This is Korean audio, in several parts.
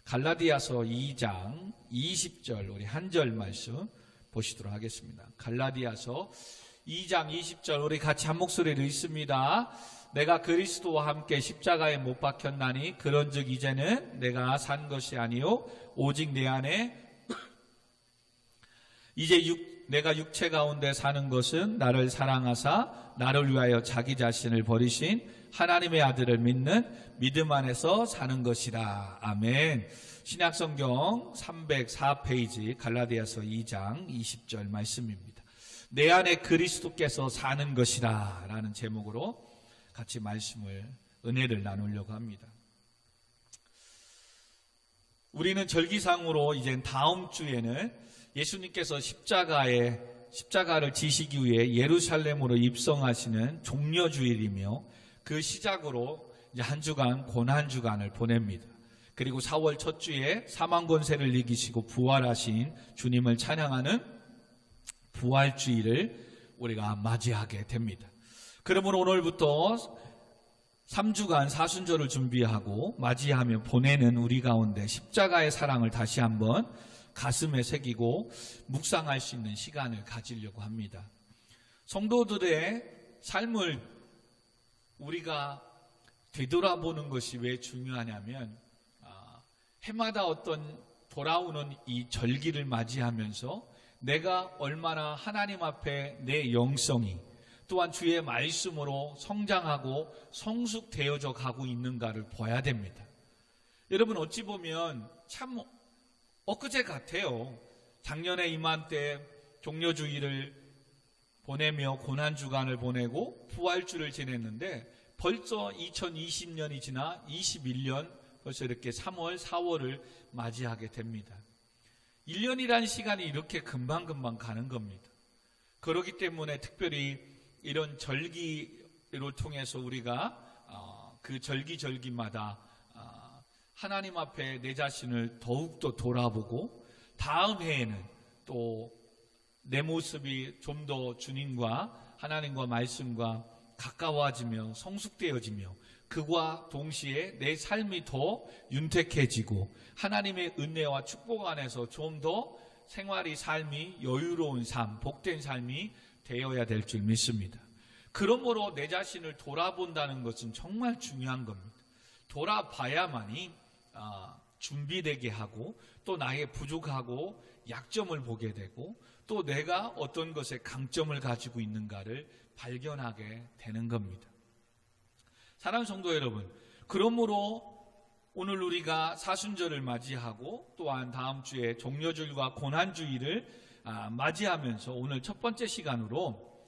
갈라디아서 2장 20절 우리 한 절 말씀 보시도록 하겠습니다. 갈라디아서 2장 20절 우리 같이 한 목소리로 읽습니다. 내가 그리스도와 함께 십자가에 못 박혔나니 그런즉 이제는 내가 산 것이 아니요 오직 내 안에 이제 내가 육체 가운데 사는 것은 나를 사랑하사 나를 위하여 자기 자신을 버리신 하나님의 아들을 믿는 믿음 안에서 사는 것이라. 아멘. 신약성경 304페이지 갈라디아서 2장 20절 말씀입니다. 내 안에 그리스도께서 사는 것이라 라는 제목으로 같이 은혜를 나누려고 합니다. 우리는 절기상으로 이제 다음 주에는 예수님께서 십자가를 지시기 위해 예루살렘으로 입성하시는 종려주일이며 그 시작으로 이제 한 주간 고난주간을 보냅니다. 그리고 4월 첫 주에 사망 권세를 이기시고 부활하신 주님을 찬양하는 부활주일을 우리가 맞이하게 됩니다. 그러므로 오늘부터 3주간 사순절을 준비하고 맞이하며 보내는 우리 가운데 십자가의 사랑을 다시 한번 가슴에 새기고 묵상할 수 있는 시간을 가지려고 합니다. 성도들의 삶을 우리가 되돌아보는 것이 왜 중요하냐면 해마다 어떤 돌아오는 이 절기를 맞이하면서 내가 얼마나 하나님 앞에 내 영성이 또한 주의 말씀으로 성장하고 성숙되어져 가고 있는가를 봐야 됩니다. 여러분 어찌 보면 참 엊그제 같아요. 작년에 이맘때 종려주일을 보내며 고난주간을 보내고 부활주를 지냈는데 벌써 2020년이 지나 21년 벌써 이렇게 3월, 4월을 맞이하게 됩니다. 1년이라는 시간이 이렇게 금방금방 가는 겁니다. 그렇기 때문에 특별히 이런 절기를 통해서 우리가 그 절기마다 하나님 앞에 내 자신을 더욱더 돌아보고 다음 해에는 또 내 모습이 좀 더 주님과 하나님과 말씀과 가까워지며 성숙되어지며 그와 동시에 내 삶이 더 윤택해지고 하나님의 은혜와 축복 안에서 좀 더 삶이 여유로운 삶, 복된 삶이 되어야 될 줄 믿습니다. 그러므로 내 자신을 돌아본다는 것은 정말 중요한 겁니다. 돌아봐야만이 준비되게 하고 또 나의 부족하고 약점을 보게 되고 또 내가 어떤 것에 강점을 가지고 있는가를 발견하게 되는 겁니다. 사랑하는 성도 여러분, 그러므로 오늘 우리가 사순절을 맞이하고 또한 다음 주에 종려주일과 고난주일을 맞이하면서 오늘 첫 번째 시간으로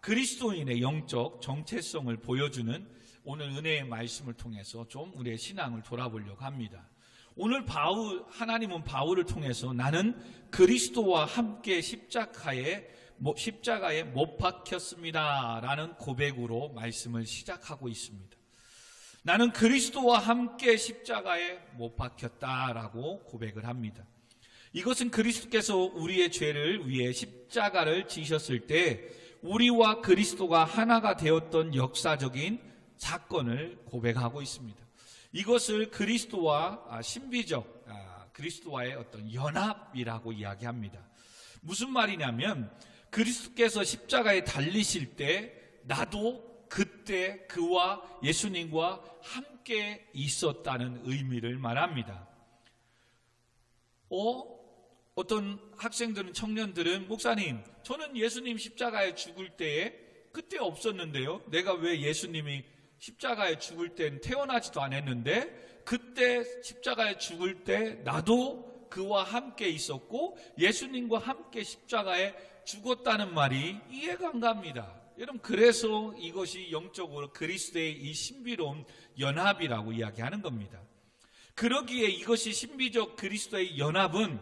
그리스도인의 영적 정체성을 보여주는 오늘 은혜의 말씀을 통해서 좀 우리의 신앙을 돌아보려고 합니다. 오늘 하나님은 바울을 통해서 나는 그리스도와 함께 십자가에 못 박혔습니다 라는 고백으로 말씀을 시작하고 있습니다. 나는 그리스도와 함께 십자가에 못 박혔다라고 고백을 합니다. 이것은 그리스도께서 우리의 죄를 위해 십자가를 지셨을 때 우리와 그리스도가 하나가 되었던 역사적인 사건을 고백하고 있습니다. 이것을 그리스도와 신비적 그리스도와의 어떤 연합이라고 이야기합니다. 무슨 말이냐면 그리스도께서 십자가에 달리실 때 나도 그때 그와 예수님과 함께 있었다는 의미를 말합니다. 어떤 학생들은 청년들은 목사님 저는 예수님 십자가에 죽을 때에 그때 없었는데요. 내가 왜 예수님이 십자가에 죽을 땐 태어나지도 않았는데 그때 십자가에 죽을 때 나도 그와 함께 있었고 예수님과 함께 십자가에 죽었다는 말이 이해가 안 갑니다. 여러분 그래서 이것이 영적으로 그리스도의 이 신비로운 연합이라고 이야기하는 겁니다. 그러기에 이것이 신비적 그리스도의 연합은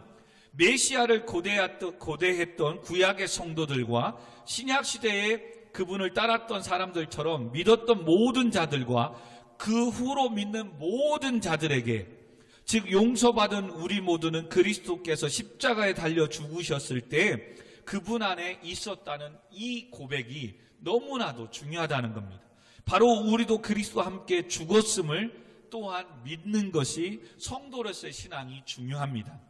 메시아를 고대했던 구약의 성도들과 신약시대에 그분을 따랐던 사람들처럼 믿었던 모든 자들과 그 후로 믿는 모든 자들에게 즉 용서받은 우리 모두는 그리스도께서 십자가에 달려 죽으셨을 때 그분 안에 있었다는 이 고백이 너무나도 중요하다는 겁니다. 바로 우리도 그리스도와 함께 죽었음을 또한 믿는 것이 성도로서의 신앙이 중요합니다.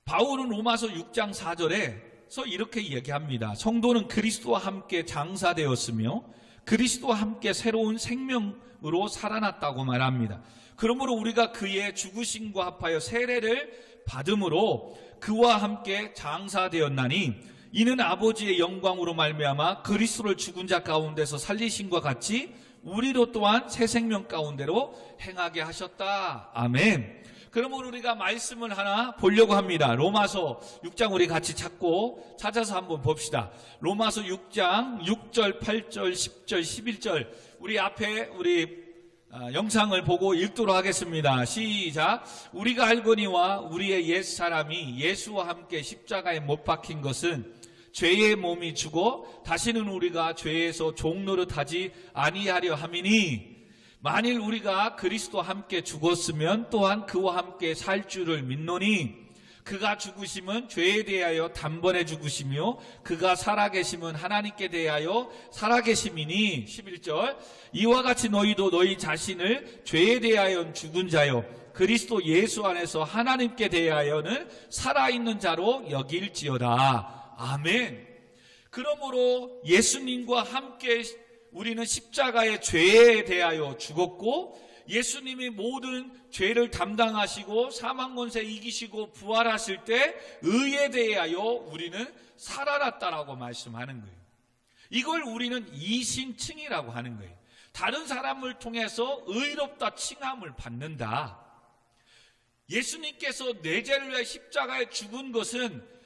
바울은 로마서 6장 4절에서 이렇게 얘기합니다. 성도는 그리스도와 함께 장사되었으며 그리스도와 함께 새로운 생명으로 살아났다고 말합니다. 그러므로 우리가 그의 죽으심과 합하여 세례를 받음으로 그와 함께 장사되었나니 이는 아버지의 영광으로 말미암아 그리스도를 죽은 자 가운데서 살리심과 같이 우리로 또한 새 생명 가운데로 행하게 하셨다. 아멘. 그러면 우리가 말씀을 하나 보려고 합니다. 로마서 6장 우리 같이 찾아서 한번 봅시다. 로마서 6장 6절, 8절, 10절, 11절 우리 앞에 영상을 보고 읽도록 하겠습니다. 시작. 우리가 알거니와 우리의 옛사람이 예수와 함께 십자가에 못 박힌 것은 죄의 몸이 죽어 다시는 우리가 죄에서 종노릇하지 아니하려 함이니 만일 우리가 그리스도와 함께 죽었으면 또한 그와 함께 살 줄을 믿노니 그가 죽으심은 죄에 대하여 단번에 죽으시며 그가 살아계심은 하나님께 대하여 살아계심이니 11절 이와 같이 너희도 너희 자신을 죄에 대하여 죽은 자요 그리스도 예수 안에서 하나님께 대하여는 살아있는 자로 여길지어다. 아멘. 그러므로 예수님과 함께 우리는 십자가의 죄에 대하여 죽었고 예수님이 모든 죄를 담당하시고 사망권세 이기시고 부활하실 때 의에 대하여 우리는 살아났다라고 말씀하는 거예요. 이걸 우리는 이신칭이라고 하는 거예요. 다른 사람을 통해서 의롭다 칭함을 받는다. 예수님께서 내 죄를 위해 십자가에 죽은 것은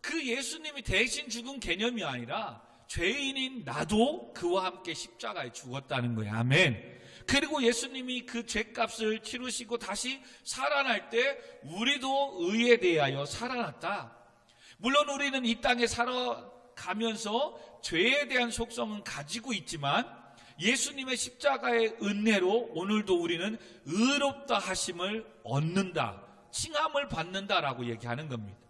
그 예수님이 대신 죽은 개념이 아니라 죄인인 나도 그와 함께 십자가에 죽었다는 거예요. 아멘. 그리고 예수님이 그 죄값을 치르시고 다시 살아날 때 우리도 의에 대하여 살아났다. 물론 우리는 이 땅에 살아가면서 죄에 대한 속성은 가지고 있지만 예수님의 십자가의 은혜로 오늘도 우리는 의롭다 하심을 얻는다. 칭함을 받는다라고 얘기하는 겁니다.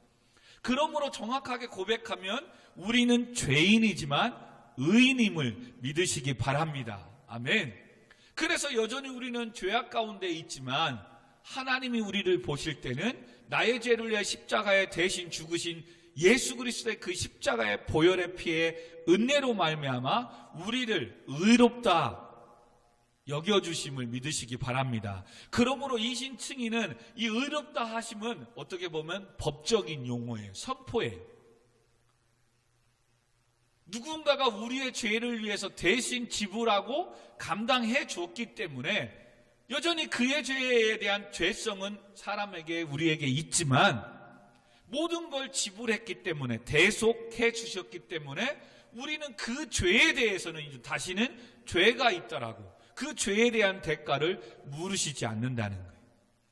그러므로 정확하게 고백하면 우리는 죄인이지만 의인임을 믿으시기 바랍니다. 아멘. 그래서 여전히 우리는 죄악 가운데 있지만 하나님이 우리를 보실 때는 나의 죄를 위해 십자가에 대신 죽으신 예수 그리스도의 그 십자가의 보혈의 피의 은혜로 말미암아 우리를 의롭다 여겨주심을 믿으시기 바랍니다. 그러므로 이신칭의는 이 의롭다 하심은 어떻게 보면 법적인 용어예요. 선포예요. 누군가가 우리의 죄를 위해서 대신 지불하고 감당해 줬기 때문에 여전히 그의 죄에 대한 죄성은 사람에게 우리에게 있지만 모든 걸 지불했기 때문에 대속해 주셨기 때문에 우리는 그 죄에 대해서는 이제 다시는 죄가 있다라고 그 죄에 대한 대가를 물으시지 않는다는 거예요.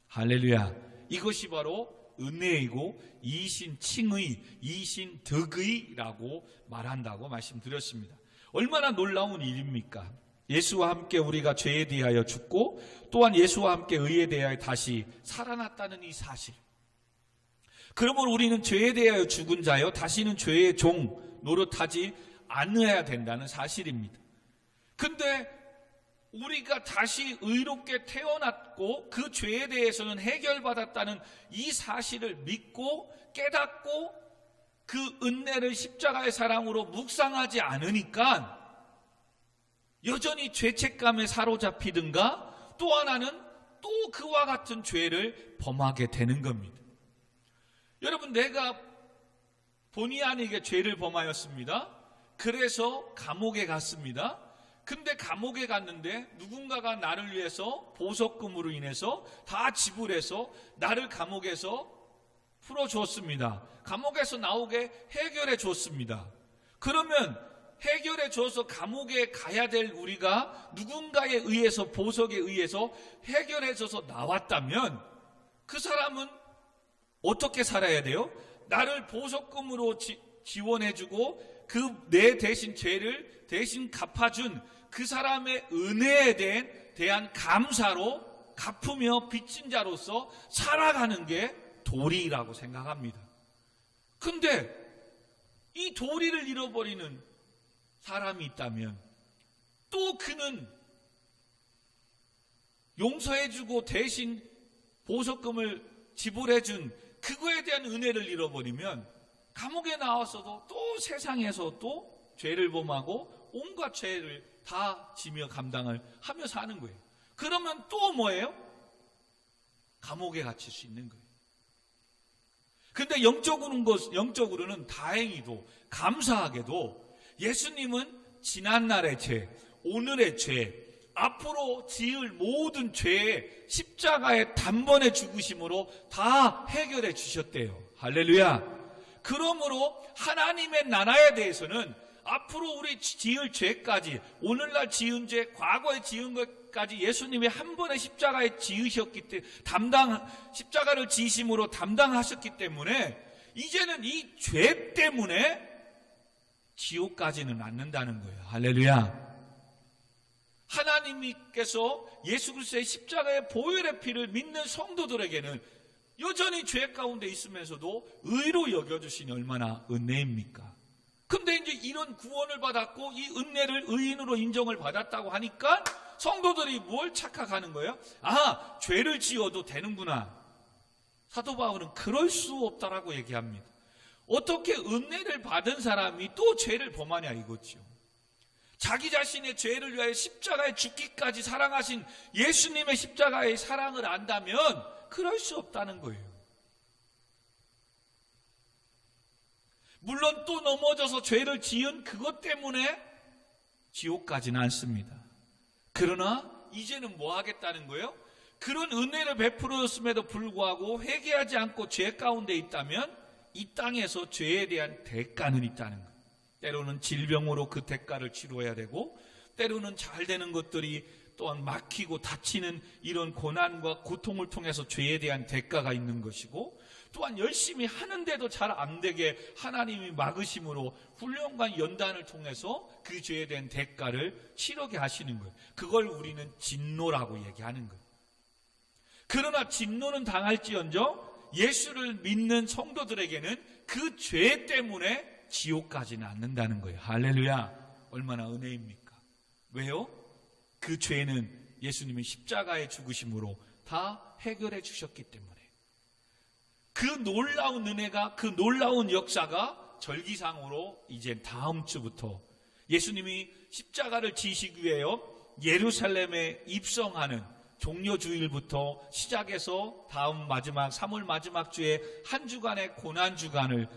할렐루야. 이것이 바로 은혜이고 이신칭의, 이신덕의라고 말한다고 말씀드렸습니다. 얼마나 놀라운 일입니까? 예수와 함께 우리가 죄에 대하여 죽고 또한 예수와 함께 의에 대하여 다시 살아났다는 이 사실. 그러면 우리는 죄에 대하여 죽은 자여 다시는 죄의 종 노릇하지 않아야 된다는 사실입니다. 근데 우리가 다시 의롭게 태어났고 그 죄에 대해서는 해결받았다는 이 사실을 믿고 깨닫고 그 은혜를 십자가의 사랑으로 묵상하지 않으니까 여전히 죄책감에 사로잡히든가 또 하나는 또 그와 같은 죄를 범하게 되는 겁니다. 여러분, 내가 본의 아니게 죄를 범하였습니다. 그래서 감옥에 갔습니다. 근데 감옥에 갔는데 누군가가 나를 위해서 보석금으로 인해서 다 지불해서 나를 감옥에서 풀어줬습니다. 감옥에서 나오게 해결해 줬습니다. 그러면 해결해 줘서 감옥에 가야 될 우리가 누군가에 의해서 보석에 의해서 해결해 줘서 나왔다면 그 사람은 어떻게 살아야 돼요? 나를 보석금으로 지원해주고 그 내 대신 죄를 대신 갚아준 그 사람의 은혜에 대한 감사로 갚으며 빚진 자로서 살아가는 게 도리라고 생각합니다. 근데 이 도리를 잃어버리는 사람이 있다면 또 그는 용서해주고 대신 보석금을 지불해준 그거에 대한 은혜를 잃어버리면 감옥에 나와서도 또 세상에서 또 죄를 범하고 온갖 죄를 다 지며 감당을 하며 사는 거예요. 그러면 또 뭐예요? 감옥에 갇힐 수 있는 거예요. 근데 영적으로는 다행히도 감사하게도 예수님은 지난날의 죄, 오늘의 죄, 앞으로 지을 모든 죄의 십자가의 단번에 죽으심으로 다 해결해 주셨대요. 할렐루야. 그러므로 하나님의 나라에 대해서는 앞으로 우리 지을 죄까지, 오늘날 지은 죄, 과거에 지은 것까지 예수님이 한 번에 십자가에 지으셨기 때문에 십자가를 지심으로 담당하셨기 때문에 이제는 이 죄 때문에 지옥까지는 않는다는 거예요. 할렐루야. 하나님께서 예수 그리스도의 십자가의 보혈의 피를 믿는 성도들에게는 여전히 죄 가운데 있으면서도 의로 여겨주시니 얼마나 은혜입니까? 근데 이제 이런 구원을 받았고 이 은혜를 의인으로 인정을 받았다고 하니까 성도들이 뭘 착각하는 거예요? 아, 죄를 지어도 되는구나. 사도 바울은 그럴 수 없다라고 얘기합니다. 어떻게 은혜를 받은 사람이 또 죄를 범하냐 이거죠. 자기 자신의 죄를 위하여 십자가에 죽기까지 사랑하신 예수님의 십자가의 사랑을 안다면 그럴 수 없다는 거예요. 물론 또 넘어져서 죄를 지은 그것 때문에 지옥까지는 않습니다. 그러나 이제는 뭐 하겠다는 거예요? 그런 은혜를 베풀었음에도 불구하고 회개하지 않고 죄 가운데 있다면 이 땅에서 죄에 대한 대가는 있다는 거예요. 때로는 질병으로 그 대가를 치러야 되고, 때로는 잘 되는 것들이 또한 막히고 다치는 이런 고난과 고통을 통해서 죄에 대한 대가가 있는 것이고, 또한 열심히 하는데도 잘 안 되게 하나님이 막으심으로 훈련과 연단을 통해서 그 죄에 대한 대가를 치르게 하시는 거예요. 그걸 우리는 진노라고 얘기하는 거예요. 그러나 진노는 당할지언정 예수를 믿는 성도들에게는 그 죄 때문에 지옥까지는 않는다는 거예요. 할렐루야. 얼마나 은혜입니까? 왜요? 그 죄는 예수님이 십자가에 죽으심으로 다 해결해 주셨기 때문에. 그 놀라운 은혜가, 그 놀라운 역사가 절기상으로 이제 다음 주부터 예수님이 십자가를 지시기 위하여 예루살렘에 입성하는 종려주일부터 시작해서 다음 마지막 3월 마지막 주에 한 주간의 고난주간을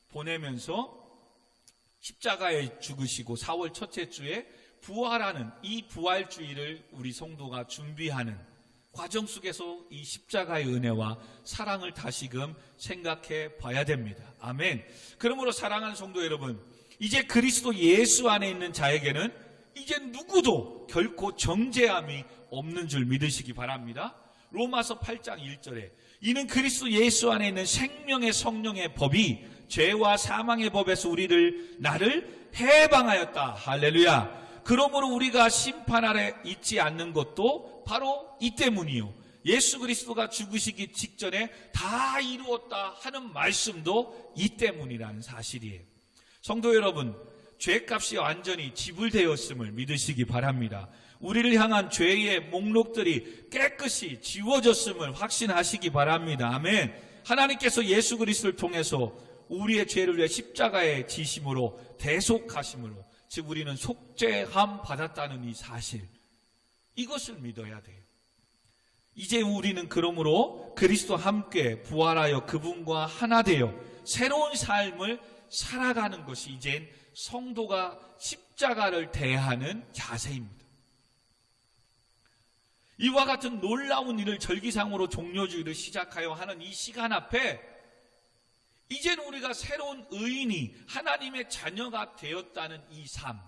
보내면서 십자가에 죽으시고 4월 첫째 주에 부활하는 이 부활주의를 우리 성도가 준비하는 과정 속에서 이 십자가의 은혜와 사랑을 다시금 생각해 봐야 됩니다. 아멘. 그러므로 사랑하는 성도 여러분, 이제 그리스도 예수 안에 있는 자에게는 이제 누구도 결코 정죄함이 없는 줄 믿으시기 바랍니다. 로마서 8장 1절에 이는 그리스도 예수 안에 있는 생명의 성령의 법이 죄와 사망의 법에서 나를 해방하였다. 할렐루야. 그러므로 우리가 심판 아래 있지 않는 것도 바로 이 때문이요. 예수 그리스도가 죽으시기 직전에 다 이루었다 하는 말씀도 이 때문이라는 사실이에요. 성도 여러분, 죄값이 완전히 지불되었음을 믿으시기 바랍니다. 우리를 향한 죄의 목록들이 깨끗이 지워졌음을 확신하시기 바랍니다. 아멘. 하나님께서 예수 그리스도를 통해서 우리의 죄를 위해 십자가에 지심으로 대속하심으로, 즉 우리는 속죄함 받았다는 이 사실, 이것을 믿어야 돼요. 이제 우리는 그러므로 그리스도와 함께 부활하여 그분과 하나 되어 새로운 삶을 살아가는 것이 이젠 성도가 십자가를 대하는 자세입니다. 이와 같은 놀라운 일을 절기상으로 종려주의를 시작하여 하는 이 시간 앞에 이제는 우리가 새로운 의인이 하나님의 자녀가 되었다는 이 삶.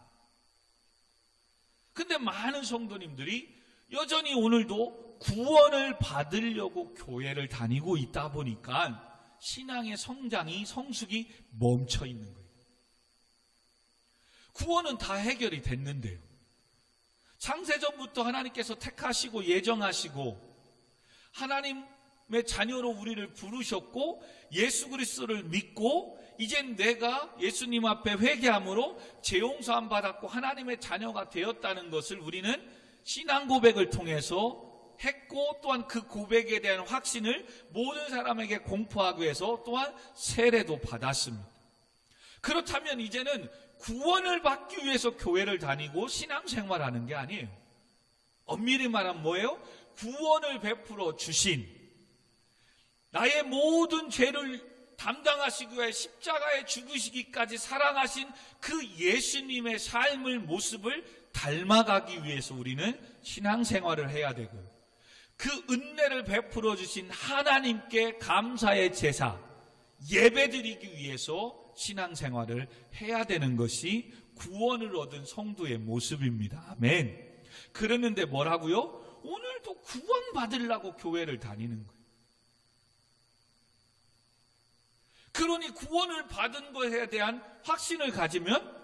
근데 많은 성도님들이 여전히 오늘도 구원을 받으려고 교회를 다니고 있다 보니까 신앙의 성숙이 멈춰 있는 거예요. 구원은 다 해결이 됐는데요. 창세전부터 하나님께서 택하시고 예정하시고 하나님의 자녀로 우리를 부르셨고 예수 그리스도를 믿고 이젠 내가 예수님 앞에 회개함으로 죄 용서함 받았고 하나님의 자녀가 되었다는 것을 우리는 신앙 고백을 통해서 했고 또한 그 고백에 대한 확신을 모든 사람에게 공포하기 위해서 또한 세례도 받았습니다. 그렇다면 이제는 구원을 받기 위해서 교회를 다니고 신앙생활하는 게 아니에요. 엄밀히 말하면 뭐예요? 구원을 베풀어 주신, 나의 모든 죄를 담당하시기 위해 십자가에 죽으시기까지 사랑하신 그 예수님의 삶을, 모습을 닮아가기 위해서 우리는 신앙생활을 해야 되고요. 그 은혜를 베풀어 주신 하나님께 감사의 제사, 예배드리기 위해서 신앙생활을 해야 되는 것이 구원을 얻은 성도의 모습입니다. 아멘. 그랬는데 뭐라고요? 오늘도 구원 받으려고 교회를 다니는 거예요. 그러니 구원을 받은 것에 대한 확신을 가지면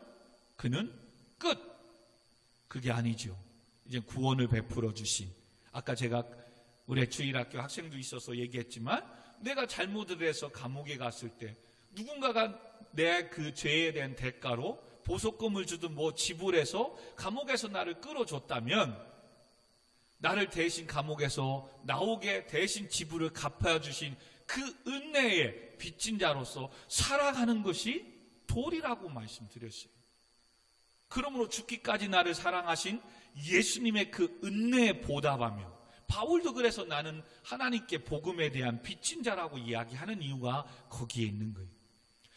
그는 끝. 그게 아니죠. 이제 구원을 베풀어 주신, 아까 제가 우리 주일학교 학생도 있어서 얘기했지만, 내가 잘못을 해서 감옥에 갔을 때 누군가가 내 그 죄에 대한 대가로 보석금을 주든 뭐 지불해서 감옥에서 나를 끌어줬다면, 나를 대신 감옥에서 나오게 대신 지불을 갚아주신 그 은혜의 빚진 자로서 살아가는 것이 도리라고 말씀드렸어요. 그러므로 죽기까지 나를 사랑하신 예수님의 그 은혜에 보답하며, 바울도 그래서 나는 하나님께 복음에 대한 빚진 자라고 이야기하는 이유가 거기에 있는 거예요.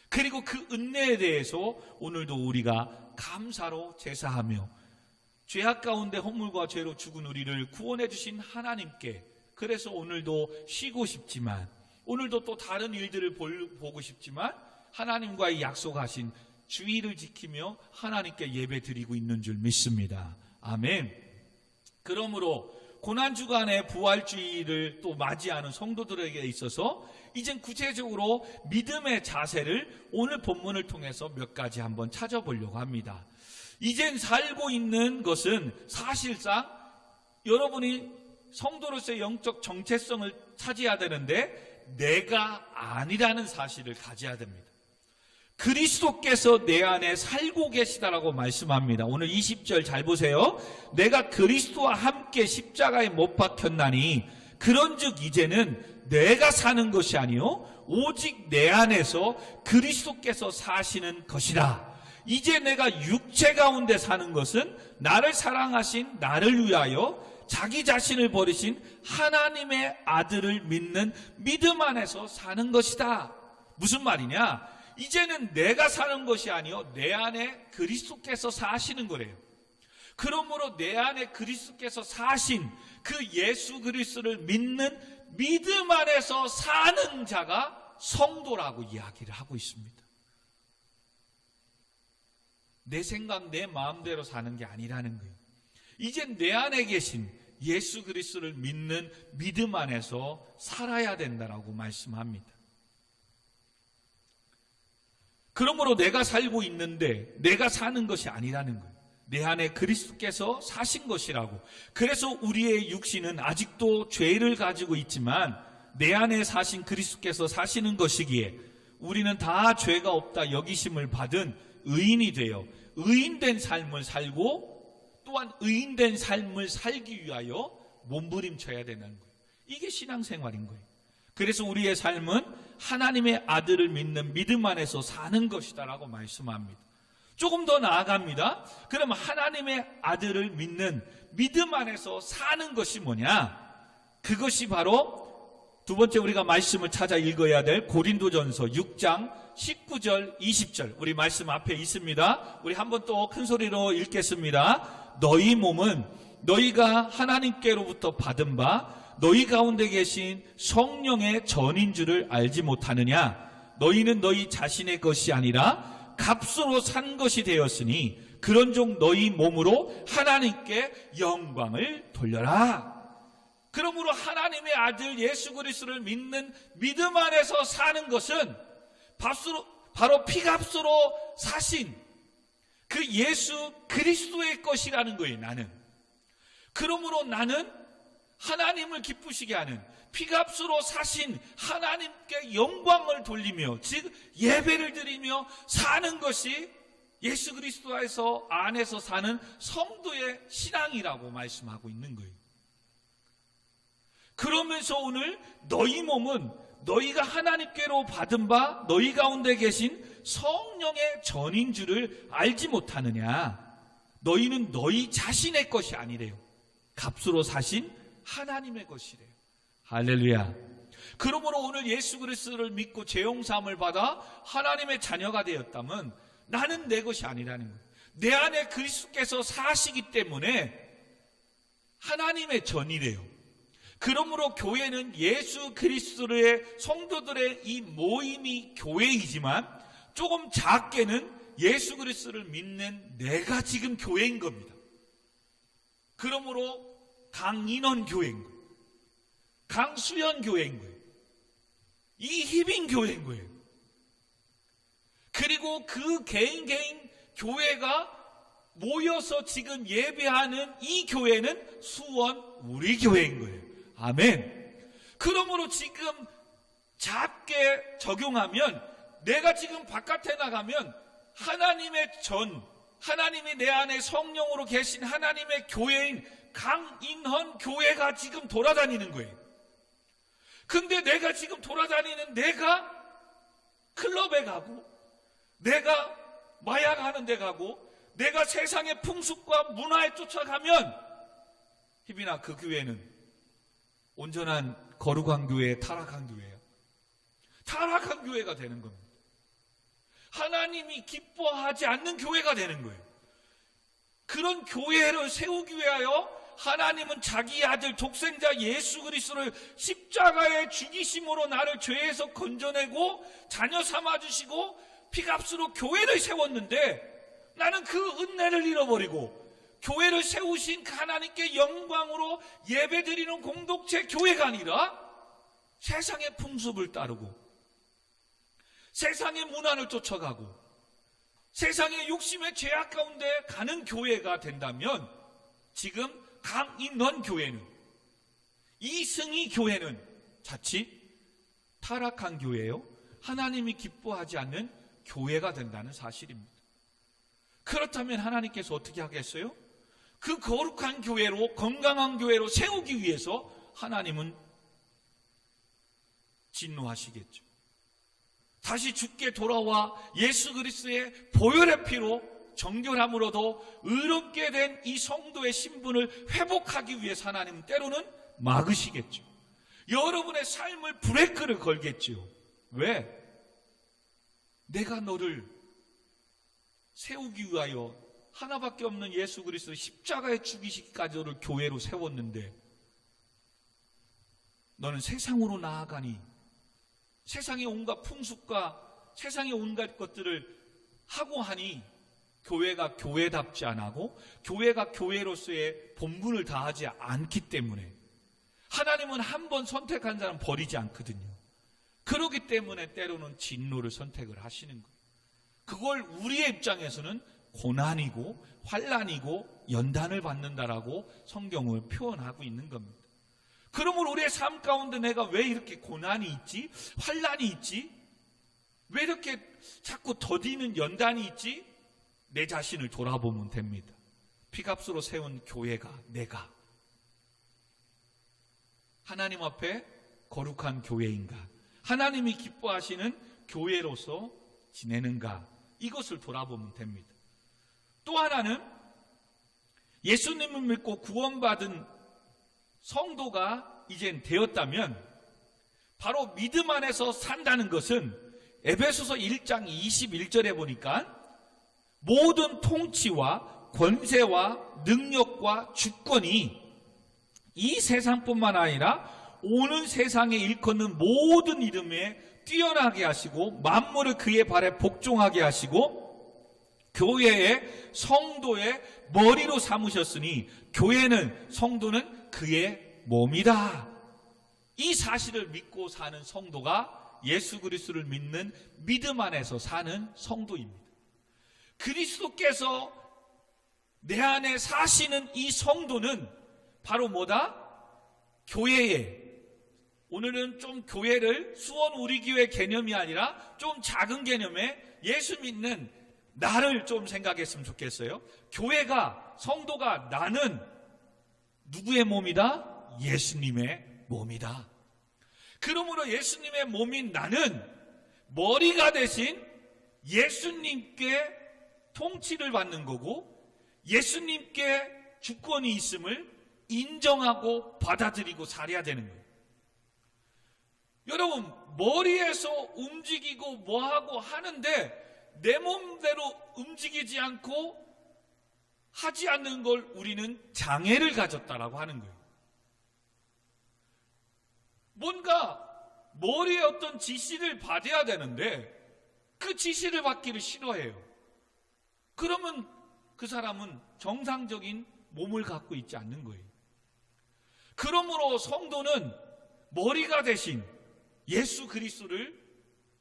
그리고 그 은혜에 대해서 오늘도 우리가 감사로 제사하며, 죄악 가운데 허물과 죄로 죽은 우리를 구원해 주신 하나님께, 그래서 오늘도 쉬고 싶지만, 오늘도 또 다른 일들을 보고 싶지만 하나님과의 약속하신 주의를 지키며 하나님께 예배 드리고 있는 줄 믿습니다. 아멘. 그러므로 고난주간의 부활주의를 또 맞이하는 성도들에게 있어서 이젠 구체적으로 믿음의 자세를 오늘 본문을 통해서 몇 가지 한번 찾아보려고 합니다. 이젠 살고 있는 것은 사실상 여러분이 성도로서의 영적 정체성을 차지해야 되는데, 내가 아니라는 사실을 가져야 됩니다. 그리스도께서 내 안에 살고 계시다라고 말씀합니다. 오늘 20절 잘 보세요. 내가 그리스도와 함께 십자가에 못 박혔나니 그런즉 이제는 내가 사는 것이 아니요 오직 내 안에서 그리스도께서 사시는 것이라. 이제 내가 육체 가운데 사는 것은 나를 사랑하신 나를 위하여 자기 자신을 버리신 하나님의 아들을 믿는 믿음 안에서 사는 것이다. 무슨 말이냐? 이제는 내가 사는 것이 아니요 내 안에 그리스도께서 사시는 거래요. 그러므로 내 안에 그리스도께서 사신 그 예수 그리스도를 믿는 믿음 안에서 사는 자가 성도라고 이야기를 하고 있습니다. 내 생각, 내 마음대로 사는 게 아니라는 거예요. 이젠 내 안에 계신 예수 그리스도를 믿는 믿음 안에서 살아야 된다라고 말씀합니다. 그러므로 내가 살고 있는데 내가 사는 것이 아니라는 거예요. 내 안에 그리스도께서 사신 것이라고. 그래서 우리의 육신은 아직도 죄를 가지고 있지만 내 안에 사신 그리스도께서 사시는 것이기에 우리는 다 죄가 없다 여기심을 받은 의인이 되어 의인된 삶을 살고 또한 의인된 삶을 살기 위하여 몸부림쳐야 되는 거예요. 이게 신앙생활인 거예요. 그래서 우리의 삶은 하나님의 아들을 믿는 믿음 안에서 사는 것이다라고 말씀합니다. 조금 더 나아갑니다. 그럼 하나님의 아들을 믿는 믿음 안에서 사는 것이 뭐냐? 그것이 바로 두 번째 우리가 말씀을 찾아 읽어야 될 고린도전서 6장 19절 20절 우리 말씀 앞에 있습니다. 우리 한번 또 큰 소리로 읽겠습니다. 너희 몸은 너희가 하나님께로부터 받은 바 너희 가운데 계신 성령의 전인 줄을 알지 못하느냐? 너희는 너희 자신의 것이 아니라 값으로 산 것이 되었으니 그런즉 너희 몸으로 하나님께 영광을 돌려라. 그러므로 하나님의 아들 예수 그리스도를 믿는 믿음 안에서 사는 것은 바로 피값으로 사신 그 예수 그리스도의 것이라는 거예요. 나는. 그러므로 나는 하나님을 기쁘시게 하는 피값으로 사신 하나님께 영광을 돌리며 즉 예배를 드리며 사는 것이 예수 그리스도 안에서 사는 성도의 신앙이라고 말씀하고 있는 거예요. 그러면서 오늘 너희 몸은 너희가 하나님께로 받은 바 너희 가운데 계신 성령의 전인 줄을 알지 못하느냐. 너희는 너희 자신의 것이 아니래요. 값으로 사신 하나님의 것이래요. 할렐루야. 그러므로 오늘 예수 그리스도를 믿고 죄용사함을 받아 하나님의 자녀가 되었다면 나는 내 것이 아니라는 거예요. 내 안에 그리스도께서 사시기 때문에 하나님의 전이래요. 그러므로 교회는 예수 그리스도의 성도들의 이 모임이 교회이지만 조금 작게는 예수 그리스도를 믿는 내가 지금 교회인 겁니다. 그러므로 강인원 교회인 거예요. 강수연 교회인 거예요. 이희빈 교회인 거예요. 그리고 그 개인 교회가 모여서 지금 예배하는 이 교회는 수원 우리 교회인 거예요. 아멘. 그러므로 지금 작게 적용하면 내가 지금 바깥에 나가면 하나님의 하나님이 내 안에 성령으로 계신 하나님의 교회인 강인헌 교회가 지금 돌아다니는 거예요. 근데 내가 지금 돌아다니는 내가 클럽에 가고 내가 마약하는 데 가고 내가 세상의 풍습과 문화에 쫓아가면 희빈아, 그 교회는 온전한 거룩한 교회, 타락한 교회예요. 타락한 교회가 되는 겁니다. 하나님이 기뻐하지 않는 교회가 되는 거예요. 그런 교회를 세우기 위하여 하나님은 자기 아들 독생자 예수 그리스도를 십자가에 죽이심으로 나를 죄에서 건져내고 자녀 삼아주시고 피값으로 교회를 세웠는데 나는 그 은혜를 잃어버리고 교회를 세우신 하나님께 영광으로 예배드리는 공동체 교회가 아니라 세상의 풍습을 따르고 세상의 문화를 쫓아가고 세상의 욕심의 죄악 가운데 가는 교회가 된다면 지금 강인원 교회는, 이승희 교회는 자칫 타락한 교회요, 하나님이 기뻐하지 않는 교회가 된다는 사실입니다. 그렇다면 하나님께서 어떻게 하겠어요? 그 거룩한 교회로, 건강한 교회로 세우기 위해서 하나님은 진노하시겠죠. 다시 주께 돌아와 예수 그리스도의 보혈의 피로 정결함으로도 의롭게 된 이 성도의 신분을 회복하기 위해서 하나님은 때로는 막으시겠죠. 여러분의 삶을 브레이크를 걸겠죠. 왜? 내가 너를 세우기 위하여 하나밖에 없는 예수 그리스도 십자가에 죽이시기까지 너를 교회로 세웠는데 너는 세상으로 나아가니 세상의 온갖 풍습과 세상의 온갖 것들을 하고 하니 교회가 교회답지 않고 교회가 교회로서의 본분을 다하지 않기 때문에 하나님은 한 번 선택한 사람 버리지 않거든요. 그렇기 때문에 때로는 진노를 선택을 하시는 거예요. 그걸 우리의 입장에서는 고난이고 환난이고 연단을 받는다라고 성경을 표현하고 있는 겁니다. 그러므로 우리의 삶 가운데 내가 왜 이렇게 고난이 있지? 환난이 있지? 왜 이렇게 자꾸 더디는 연단이 있지? 내 자신을 돌아보면 됩니다. 피값으로 세운 교회가 내가 하나님 앞에 거룩한 교회인가? 하나님이 기뻐하시는 교회로서 지내는가? 이것을 돌아보면 됩니다. 또 하나는 예수님을 믿고 구원받은 성도가 이젠 되었다면 바로 믿음 안에서 산다는 것은 에베소서 1장 21절에 보니까 모든 통치와 권세와 능력과 주권이 이 세상뿐만 아니라 오는 세상에 일컫는 모든 이름에 뛰어나게 하시고 만물을 그의 발에 복종하게 하시고 교회의 성도의 머리로 삼으셨으니 교회는 성도는 그의 몸이다. 이 사실을 믿고 사는 성도가 예수 그리스도를 믿는 믿음 안에서 사는 성도입니다. 그리스도께서 내 안에 사시는 이 성도는 바로 뭐다? 교회에, 오늘은 좀 교회를 수원 우리 교회 개념이 아니라 좀 작은 개념의 예수 믿는 나를 좀 생각했으면 좋겠어요. 교회가, 성도가 나는 누구의 몸이다? 예수님의 몸이다. 그러므로 예수님의 몸인 나는 머리가 대신 예수님께 통치를 받는 거고 예수님께 주권이 있음을 인정하고 받아들이고 살아야 되는 거예요. 여러분, 머리에서 움직이고 뭐하고 하는데 내 몸대로 움직이지 않고 하지 않는 걸 우리는 장애를 가졌다라고 하는 거예요. 뭔가 머리에 어떤 지시를 받아야 되는데 그 지시를 받기를 싫어해요. 그러면 그 사람은 정상적인 몸을 갖고 있지 않는 거예요. 그러므로 성도는 머리가 대신 예수 그리스도를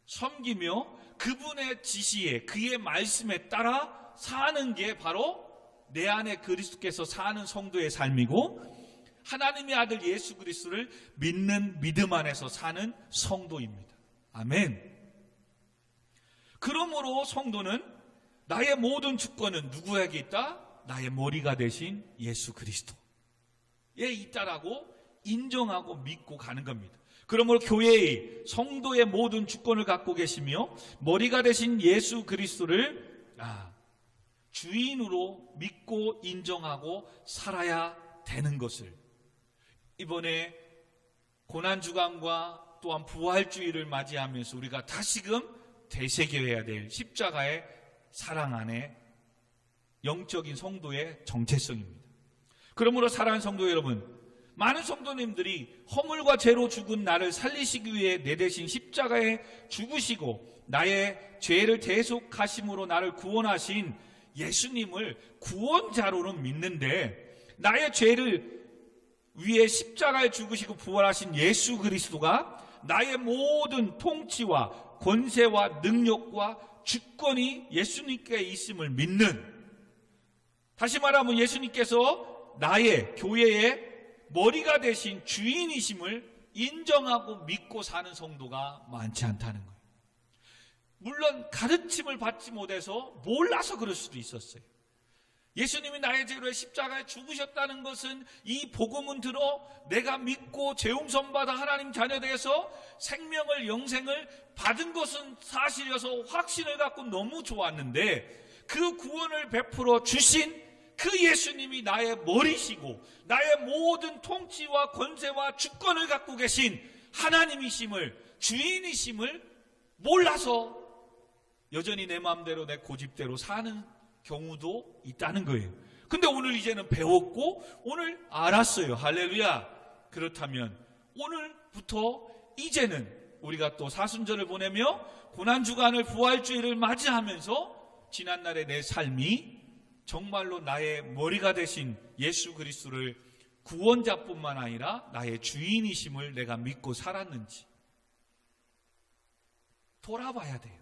섬기며 그분의 지시에 그의 말씀에 따라 사는 게 바로 내 안에 그리스도께서 사는 성도의 삶이고 하나님의 아들 예수 그리스도를 믿는 믿음 안에서 사는 성도입니다. 아멘. 그러므로 성도는 나의 모든 주권은 누구에게 있다? 나의 머리가 되신 예수 그리스도에 있다라고 인정하고 믿고 가는 겁니다. 그러므로 교회의 성도의 모든 주권을 갖고 계시며 머리가 되신 예수 그리스도를 주인으로 믿고 인정하고 살아야 되는 것을 이번에 고난주간과 또한 부활주의를 맞이하면서 우리가 다시금 되새겨야 될 십자가의 사랑 안에 영적인 성도의 정체성입니다. 그러므로 사랑하는 성도 여러분, 많은 성도님들이 허물과 죄로 죽은 나를 살리시기 위해 내 대신 십자가에 죽으시고 나의 죄를 대속하심으로 나를 구원하신 예수님을 구원자로는 믿는데 나의 죄를 위해 십자가에 죽으시고 부활하신 예수 그리스도가 나의 모든 통치와 권세와 능력과 주권이 예수님께 있음을 믿는, 다시 말하면 예수님께서 나의 교회의 머리가 되신 주인이심을 인정하고 믿고 사는 성도가 많지 않다는 거예요. 물론 가르침을 받지 못해서 몰라서 그럴 수도 있었어요. 예수님이 나의 죄로 십자가에 죽으셨다는 것은 이 복음은 들어 내가 믿고 재움선 받아 하나님 자녀되어서 생명을 영생을 받은 것은 사실이어서 확신을 갖고 너무 좋았는데 그 구원을 베풀어 주신 그 예수님이 나의 머리시고 나의 모든 통치와 권세와 주권을 갖고 계신 하나님이심을, 주인이심을 몰라서 여전히 내 마음대로 내 고집대로 사는 경우도 있다는 거예요. 근데 오늘 이제는 배웠고 오늘 알았어요. 할렐루야. 그렇다면 오늘부터 이제는 우리가 또 사순절을 보내며 고난주간을 부활주의를 맞이하면서 지난날의 내 삶이 정말로 나의 머리가 되신 예수 그리스도를 구원자뿐만 아니라 나의 주인이심을 내가 믿고 살았는지 돌아봐야 돼요.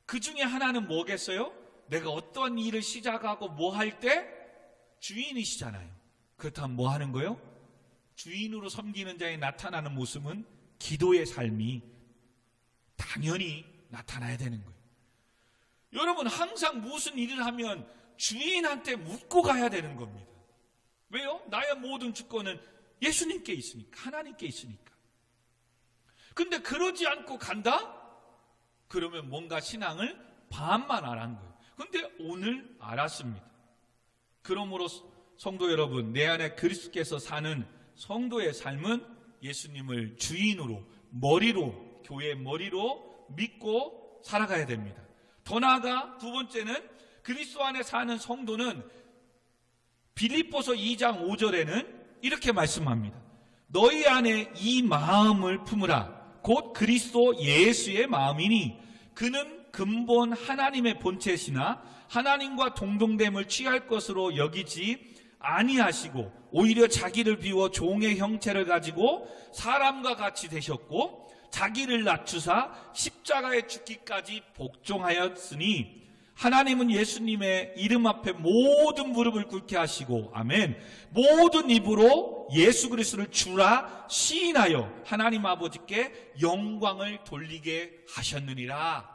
그 중에 하나는 뭐겠어요? 내가 어떤 일을 시작하고 뭐 할 때 주인이시잖아요. 그렇다면 뭐 하는 거예요? 주인으로 섬기는 자에 나타나는 모습은 기도의 삶이 당연히 나타나야 되는 거예요. 여러분, 항상 무슨 일을 하면 주인한테 묻고 가야 되는 겁니다. 왜요? 나의 모든 주권은 예수님께 있으니까, 하나님께 있으니까. 근데 그러지 않고 간다? 그러면 뭔가 신앙을 반만 안 한 거예요. 근데 오늘 알았습니다. 그러므로 성도 여러분, 내 안에 그리스도께서 사는 성도의 삶은 예수님을 주인으로, 머리로, 교회의 머리로 믿고 살아가야 됩니다. 더 나아가 두 번째는 그리스도 안에 사는 성도는 빌립보서 2장 5절에는 이렇게 말씀합니다. 너희 안에 이 마음을 품으라. 곧 그리스도 예수의 마음이니 그는 근본 하나님의 본체시나 하나님과 동등됨을 취할 것으로 여기지 아니하시고 오히려 자기를 비워 종의 형체를 가지고 사람과 같이 되셨고 자기를 낮추사 십자가에 죽기까지 복종하였으니 하나님은 예수님의 이름 앞에 모든 무릎을 꿇게 하시고 아멘, 모든 입으로 예수 그리스도를 주라 시인하여 하나님 아버지께 영광을 돌리게 하셨느니라.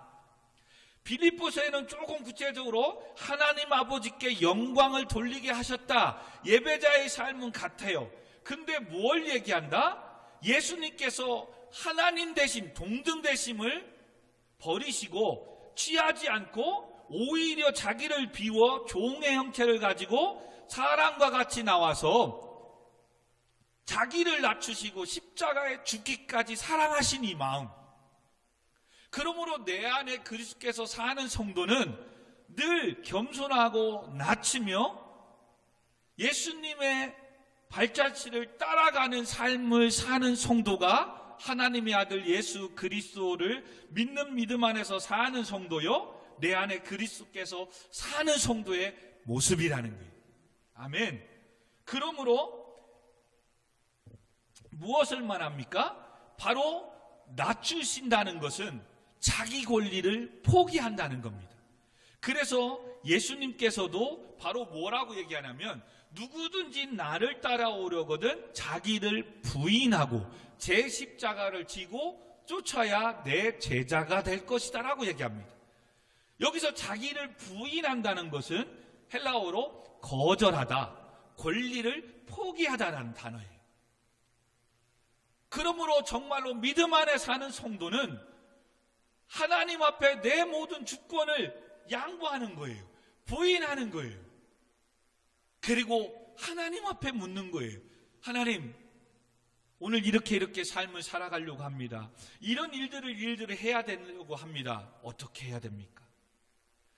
빌립보서에는 조금 구체적으로 하나님 아버지께 영광을 돌리게 하셨다. 예배자의 삶은 같아요. 근데 뭘 얘기한다? 예수님께서 하나님 되심, 동등 되심을 버리시고 취하지 않고 오히려 자기를 비워 종의 형체를 가지고 사람과 같이 나와서 자기를 낮추시고 십자가에 죽기까지 사랑하신 이 마음, 그러므로 내 안에 그리스도께서 사는 성도는 늘 겸손하고 낮추며 예수님의 발자취를 따라가는 삶을 사는 성도가 하나님의 아들 예수 그리스도를 믿는 믿음 안에서 사는 성도요, 내 안에 그리스도께서 사는 성도의 모습이라는 거예요. 아멘. 그러므로 무엇을 말합니까? 바로 낮추신다는 것은 자기 권리를 포기한다는 겁니다. 그래서 예수님께서도 바로 뭐라고 얘기하냐면, 누구든지 나를 따라오려거든 자기를 부인하고 제 십자가를 지고 쫓아야 내 제자가 될 것이다 라고 얘기합니다. 여기서 자기를 부인한다는 것은 헬라어로 거절하다, 권리를 포기하다라는 단어예요. 그러므로 정말로 믿음 안에 사는 성도는 하나님 앞에 내 모든 주권을 양보하는 거예요. 부인하는 거예요. 그리고 하나님 앞에 묻는 거예요. 하나님, 오늘 이렇게 삶을 살아가려고 합니다. 이런 일들을 해야 되려고 합니다. 어떻게 해야 됩니까?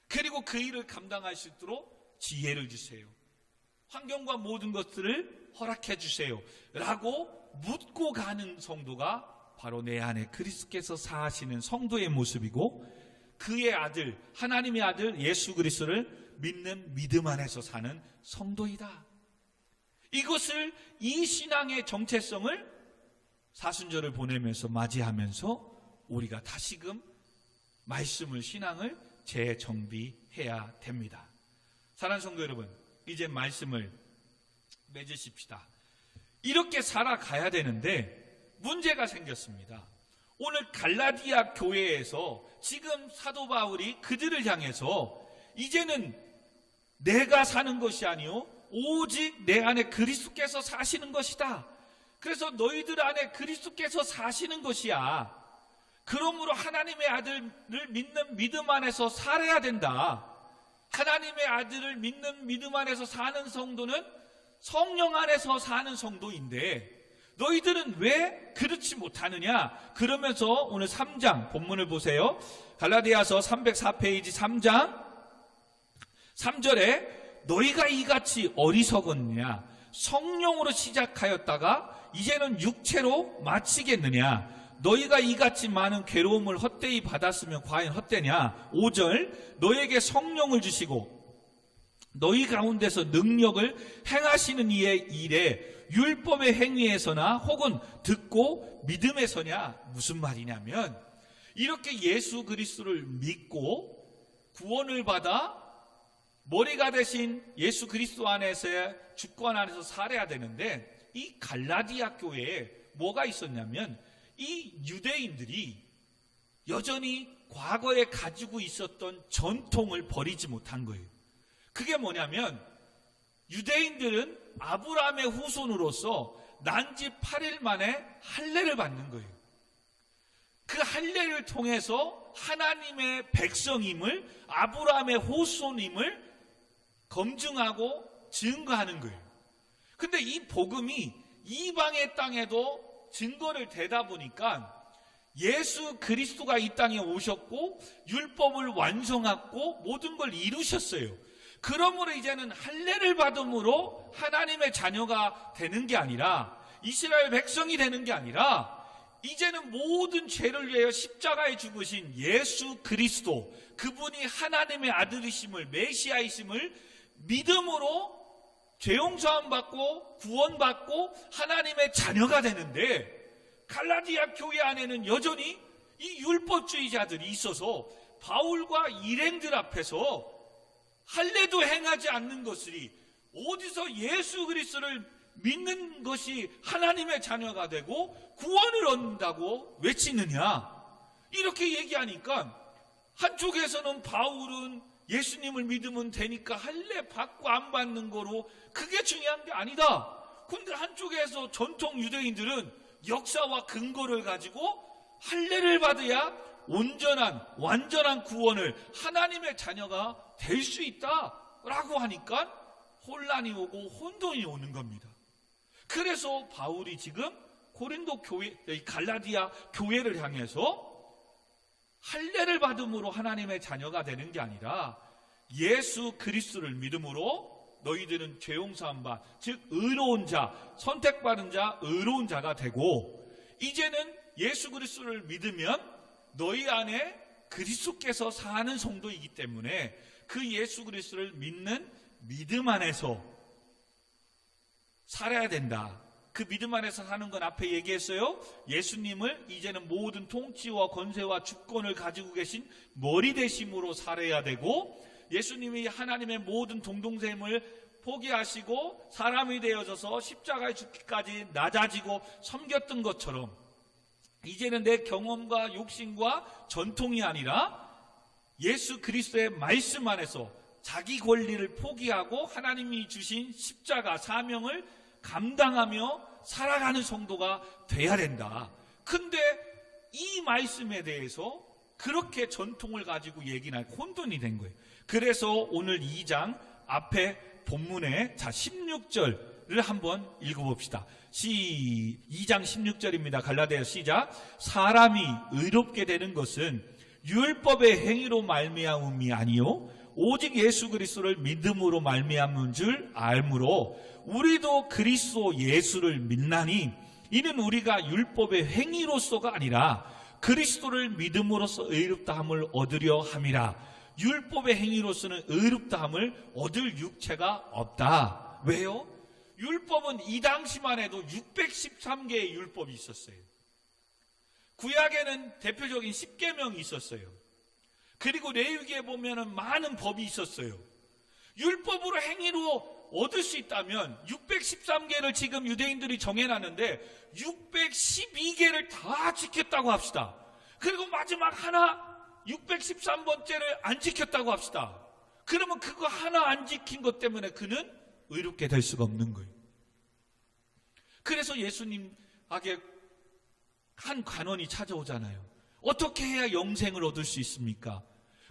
그리고 그 일을 감당할 수 있도록 지혜를 주세요. 환경과 모든 것들을 허락해 주세요. 라고 묻고 가는 성도가 바로 내 안에 그리스도께서 사시는 성도의 모습이고, 그의 아들, 하나님의 아들 예수 그리스도를 믿는 믿음 안에서 사는 성도이다. 이것을, 이 신앙의 정체성을 사순절을 보내면서 맞이하면서 우리가 다시금 말씀을, 신앙을 재정비해야 됩니다. 사랑하는 성도 여러분, 이제 말씀을 맺으십시다. 이렇게 살아가야 되는데 문제가 생겼습니다. 오늘 갈라디아 교회에서 지금 사도 바울이 그들을 향해서 이제는 내가 사는 것이 아니요 오직 내 안에 그리스도께서 사시는 것이다. 그래서 너희들 안에 그리스도께서 사시는 것이야. 그러므로 하나님의 아들을 믿는 믿음 안에서 살아야 된다. 하나님의 아들을 믿는 믿음 안에서 사는 성도는 성령 안에서 사는 성도인데 너희들은 왜 그렇지 못하느냐? 그러면서 오늘 3장 본문을 보세요. 갈라디아서 304페이지 3장 3절에 너희가 이같이 어리석었느냐? 성령으로 시작하였다가 이제는 육체로 마치겠느냐? 너희가 이같이 많은 괴로움을 헛되이 받았으면 과연 헛되냐? 5절 너희에게 성령을 주시고 너희 가운데서 능력을 행하시는 이의 일에 율법의 행위에서나 혹은 듣고 믿음에서냐? 무슨 말이냐면 이렇게 예수 그리스도를 믿고 구원을 받아 머리가 되신 예수 그리스도 안에서의 주권 안에서 살아야 되는데, 이 갈라디아 교회에 뭐가 있었냐면 이 유대인들이 여전히 과거에 가지고 있었던 전통을 버리지 못한 거예요. 그게 뭐냐면 유대인들은 아브라함의 후손으로서 난지 8일 만에 할례를 받는 거예요. 그 할례를 통해서 하나님의 백성임을, 아브라함의 후손임을 검증하고 증거하는 거예요. 근데 이 복음이 이방의 땅에도 증거를 대다 보니까 예수 그리스도가 이 땅에 오셨고 율법을 완성하고 모든 걸 이루셨어요. 그러므로 이제는 할례를 받음으로 하나님의 자녀가 되는 게 아니라, 이스라엘 백성이 되는 게 아니라, 이제는 모든 죄를 위하여 십자가에 죽으신 예수 그리스도, 그분이 하나님의 아들이심을, 메시아이심을 믿음으로 죄 용서함 받고 구원받고 하나님의 자녀가 되는데, 갈라디아 교회 안에는 여전히 이 율법주의자들이 있어서 바울과 일행들 앞에서 할례도 행하지 않는 것이 어디서 예수 그리스도를 믿는 것이 하나님의 자녀가 되고 구원을 얻는다고 외치느냐, 이렇게 얘기하니까 한쪽에서는 바울은 예수님을 믿으면 되니까 할례 받고 안 받는 거로 그게 중요한 게 아니다. 근데 한쪽에서 전통 유대인들은 역사와 근거를 가지고 할례를 받아야 온전한 완전한 구원을 하나님의 자녀가 될 수 있다라고 하니까 혼란이 오고 혼돈이 오는 겁니다. 그래서 바울이 지금 고린도 교회, 갈라디아 교회를 향해서 할례를 받음으로 하나님의 자녀가 되는 게 아니라 예수 그리스도를 믿음으로 너희들은 죄 용서함 바, 즉 의로운 자, 선택받은 자, 의로운 자가 되고, 이제는 예수 그리스도를 믿으면 너희 안에 그리스도께서 사는 성도이기 때문에 그 예수 그리스도를 믿는 믿음 안에서 살아야 된다. 그 믿음 안에서 사는 건 앞에 얘기했어요. 예수님을 이제는 모든 통치와 권세와 주권을 가지고 계신 머리 되심으로 살아야 되고, 예수님이 하나님의 모든 동동됨을 포기하시고 사람이 되어져서 십자가에 죽기까지 낮아지고 섬겼던 것처럼, 이제는 내 경험과 욕심과 전통이 아니라 예수 그리스도의 말씀 안에서 자기 권리를 포기하고 하나님이 주신 십자가 사명을 감당하며 살아가는 성도가 돼야 된다. 근데 이 말씀에 대해서 그렇게 전통을 가지고 얘기할 혼돈이 된 거예요. 그래서 오늘 2장 앞에 본문에 16절을 한번 읽어봅시다. 2장 16절입니다. 갈라디아 시작. 사람이 의롭게 되는 것은 율법의 행위로 말미암음이 아니요 오직 예수 그리스도를 믿음으로 말미암은 줄 알므로 우리도 그리스도 예수를 믿나니 이는 우리가 율법의 행위로서가 아니라 그리스도를 믿음으로써 의롭다함을 얻으려 함이라. 율법의 행위로서는 의롭다함을 얻을 육체가 없다. 왜요? 율법은 이 당시만 해도 613개의 율법이 있었어요. 구약에는 대표적인 10계명이 있었어요. 그리고 레위기에 보면은 많은 법이 있었어요. 율법으로 행위로 얻을 수 있다면 613개를 지금 유대인들이 정해놨는데 612개를 다 지켰다고 합시다. 그리고 마지막 하나 613번째를 안 지켰다고 합시다. 그러면 그거 하나 안 지킨 것 때문에 그는 의롭게 될 수가 없는 거예요. 그래서 예수님에게 한 관원이 찾아오잖아요. 어떻게 해야 영생을 얻을 수 있습니까?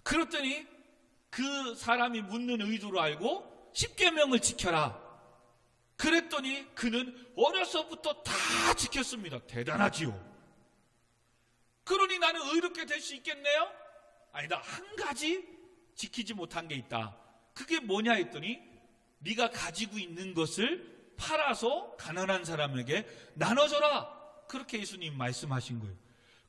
그랬더니 그 사람이 묻는 의도로 알고 10계명을 지켜라. 그랬더니 그는 어려서부터 다 지켰습니다. 대단하지요. 그러니 나는 의롭게 될 수 있겠네요? 아니다, 한 가지 지키지 못한 게 있다. 그게 뭐냐 했더니 네가 가지고 있는 것을 팔아서 가난한 사람에게 나눠줘라. 그렇게 예수님 말씀하신 거예요.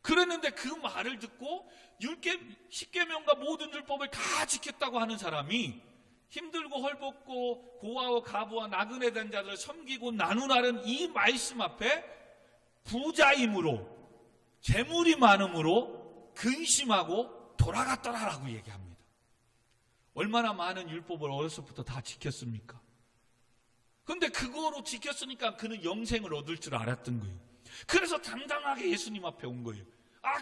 그랬는데 그 말을 듣고 10계명과 모든 율법을 다 지켰다고 하는 사람이 힘들고 헐벗고 고아와 가부와 나그네 된 자들을 섬기고 나누라는 이 말씀 앞에 부자임으로 재물이 많음으로 근심하고 돌아갔더라라고 얘기합니다. 얼마나 많은 율법을 어려서부터 다 지켰습니까? 그런데 그거로 지켰으니까 그는 영생을 얻을 줄 알았던 거예요. 그래서 당당하게 예수님 앞에 온 거예요.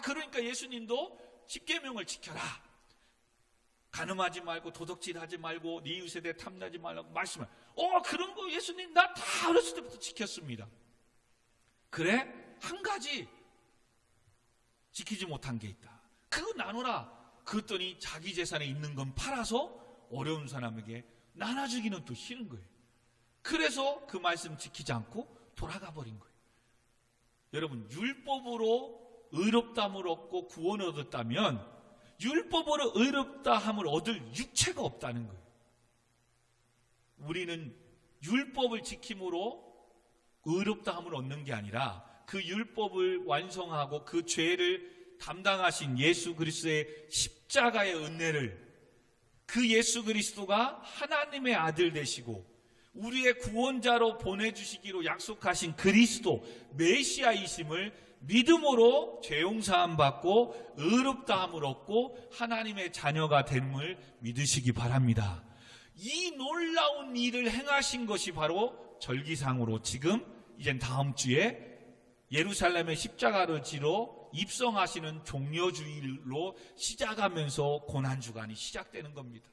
그러니까 예수님도 10계명을 지켜라. 간음하지 말고 도둑질하지 말고 네 이웃에 대해 탐나지 말라고 말씀을. 그런 거 예수님 나 다 어렸을 때부터 지켰습니다. 그래? 한 가지 지키지 못한 게 있다. 그거 나누라. 그랬더니 자기 재산에 있는 건 팔아서 어려운 사람에게 나눠주기는 또 싫은 거예요. 그래서 그 말씀 지키지 않고 돌아가 버린 거예요. 여러분, 율법으로 의롭다함을 얻고 구원을 얻었다면 율법으로 의롭다함을 얻을 육체가 없다는 거예요. 우리는 율법을 지킴으로 의롭다함을 얻는 게 아니라 그 율법을 완성하고 그 죄를 담당하신 예수 그리스도의 십자가의 은혜를, 그 예수 그리스도가 하나님의 아들 되시고 우리의 구원자로 보내주시기로 약속하신 그리스도 메시아이심을 믿음으로 죄용사함 받고 의롭다함을 얻고 하나님의 자녀가 됨을 믿으시기 바랍니다. 이 놀라운 일을 행하신 것이 바로 절기상으로 지금 이젠 다음 주에 예루살렘의 십자가를 지러 입성하시는 종려주일로 시작하면서 고난주간이 시작되는 겁니다.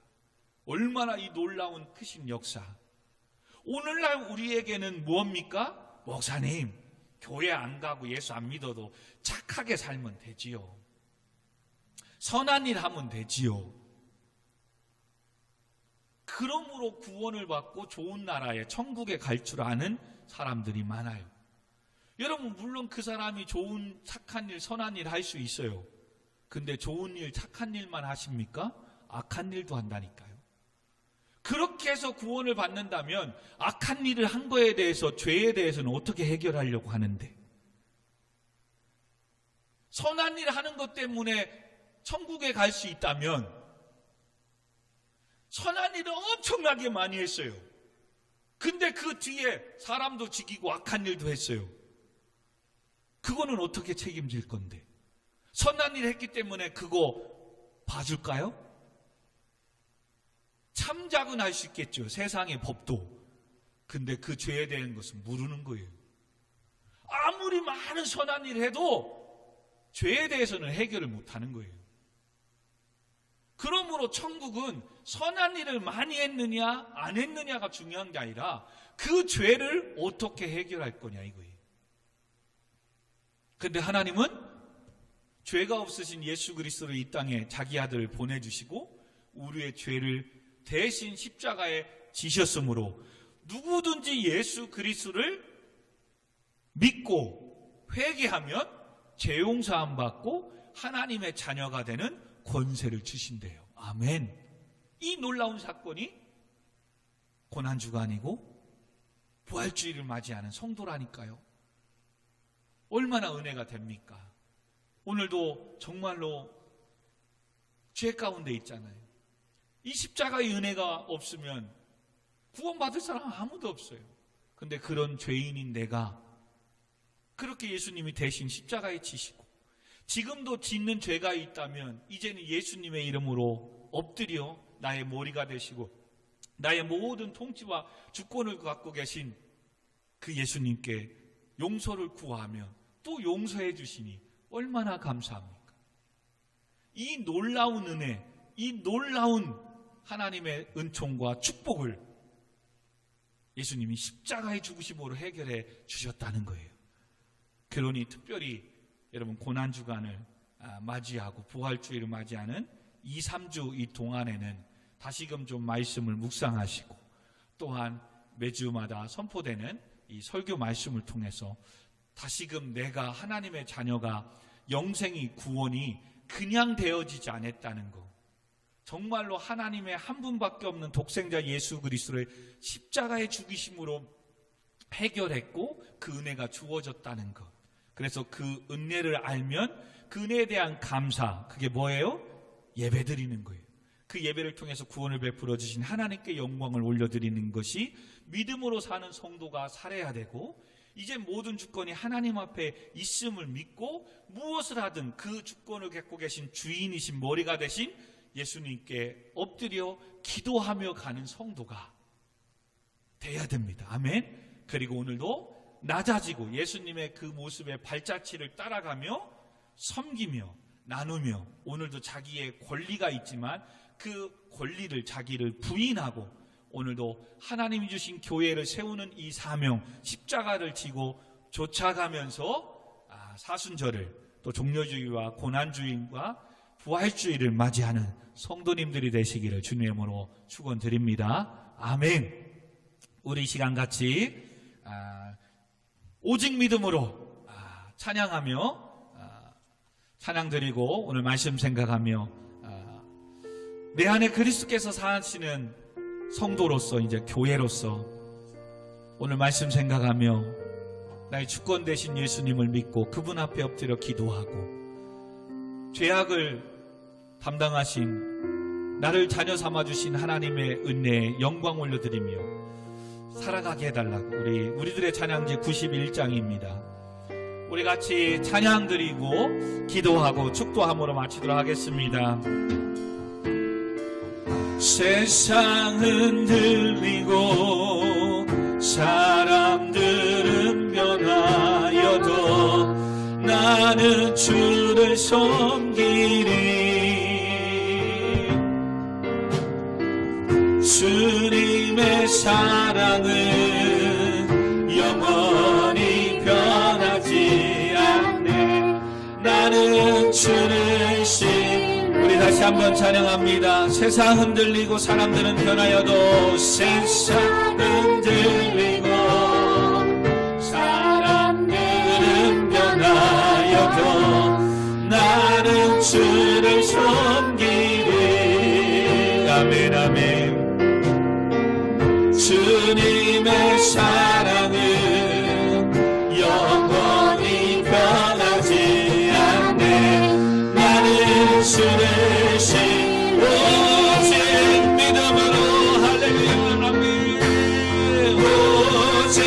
얼마나 이 놀라운 크신 역사. 오늘날 우리에게는 무엇입니까? 목사님, 교회 안 가고 예수 안 믿어도 착하게 살면 되지요. 선한 일 하면 되지요. 그러므로 구원을 받고 좋은 나라에 천국에 갈 줄 아는 사람들이 많아요. 여러분, 물론 그 사람이 좋은 착한 일, 선한 일 할 수 있어요. 근데 좋은 일, 착한 일만 하십니까? 악한 일도 한다니까요. 그렇게 해서 구원을 받는다면 악한 일을 한 거에 대해서, 죄에 대해서는 어떻게 해결하려고 하는데, 선한 일 하는 것 때문에 천국에 갈 수 있다면 선한 일을 엄청나게 많이 했어요. 근데 그 뒤에 사람도 죽이고 악한 일도 했어요. 그거는 어떻게 책임질 건데? 선한 일 했기 때문에 그거 봐줄까요? 참작은 할 수 있겠죠. 세상의 법도. 근데 그 죄에 대한 것은 모르는 거예요. 아무리 많은 선한 일을 해도 죄에 대해서는 해결을 못하는 거예요. 그러므로 천국은 선한 일을 많이 했느냐 안 했느냐가 중요한 게 아니라 그 죄를 어떻게 해결할 거냐 이거예요. 근데 하나님은 죄가 없으신 예수 그리스도를 이 땅에 자기 아들을 보내주시고 우리의 죄를 대신 십자가에 지셨으므로 누구든지 예수 그리스도를 믿고 회개하면 죄 용서함 받고 하나님의 자녀가 되는 권세를 주신대요. 아멘. 이 놀라운 사건이 고난주가 아니고 부활주의를 맞이하는 성도라니까요. 얼마나 은혜가 됩니까? 오늘도 정말로 죄 가운데 있잖아요. 이 십자가의 은혜가 없으면 구원받을 사람 아무도 없어요. 근데 그런 죄인인 내가 그렇게 예수님이 대신 십자가에 지시고 지금도 짓는 죄가 있다면 이제는 예수님의 이름으로 엎드려 나의 머리가 되시고 나의 모든 통치와 주권을 갖고 계신 그 예수님께 용서를 구하면 또 용서해 주시니 얼마나 감사합니까? 이 놀라운 은혜, 이 놀라운 하나님의 은총과 축복을 예수님이 십자가의 죽으심으로 해결해 주셨다는 거예요. 그러니 특별히 여러분 고난주간을 맞이하고 부활주의를 맞이하는 2, 3주 이 동안에는 다시금 좀 말씀을 묵상하시고 또한 매주마다 선포되는 이 설교 말씀을 통해서 다시금 내가 하나님의 자녀가 영생이 구원이 그냥 되어지지 않았다는 것, 정말로 하나님의 한 분밖에 없는 독생자 예수 그리스도를 십자가의 죽이심으로 해결했고 그 은혜가 주어졌다는 것. 그래서 그 은혜를 알면 그 은혜에 대한 감사, 그게 뭐예요? 예배드리는 거예요. 그 예배를 통해서 구원을 베풀어 주신 하나님께 영광을 올려드리는 것이 믿음으로 사는 성도가 살아야 되고, 이제 모든 주권이 하나님 앞에 있음을 믿고 무엇을 하든 그 주권을 갖고 계신 주인이신 머리가 되신 예수님께 엎드려 기도하며 가는 성도가 돼야 됩니다. 아멘. 그리고 오늘도 낮아지고 예수님의 그 모습의 발자취를 따라가며 섬기며 나누며, 오늘도 자기의 권리가 있지만 그 권리를 자기를 부인하고 오늘도 하나님이 주신 교회를 세우는 이 사명, 십자가를 지고 쫓아가면서 사순절을 또 종려주의와 고난주의와 부활주의를 맞이하는 성도님들이 되시기를 주님의 이름으로 축원드립니다. 아멘. 우리 이 시간 같이 오직 믿음으로 찬양하며 찬양드리고 오늘 말씀 생각하며 내 안에 그리스도께서 사시는 성도로서, 이제 교회로서 오늘 말씀 생각하며 나의 주권 되신 예수님을 믿고 그분 앞에 엎드려 기도하고 죄악을 담당하신 나를 자녀 삼아주신 하나님의 은혜에 영광 올려드리며 살아가게 해달라고, 우리들의 찬양지 91장입니다. 우리 같이 찬양 드리고 기도하고 축도함으로 마치도록 하겠습니다. 세상은 들리고 사람들은 변하여도 나는 주를 섬기리. 주님의 사랑은 영원히 변하지 나는 주를 우리 다시 한번 찬양합니다. 세상 흔들리고 사람들은 변하여도 세상 흔들리고 사람들은 변하여도 나는 주를 섬기리. 아멘 아멘. 주님의 사랑은 영원히 변하지 않네. 나는 주를 오직 믿음으로 할렐루야 아멘. 오직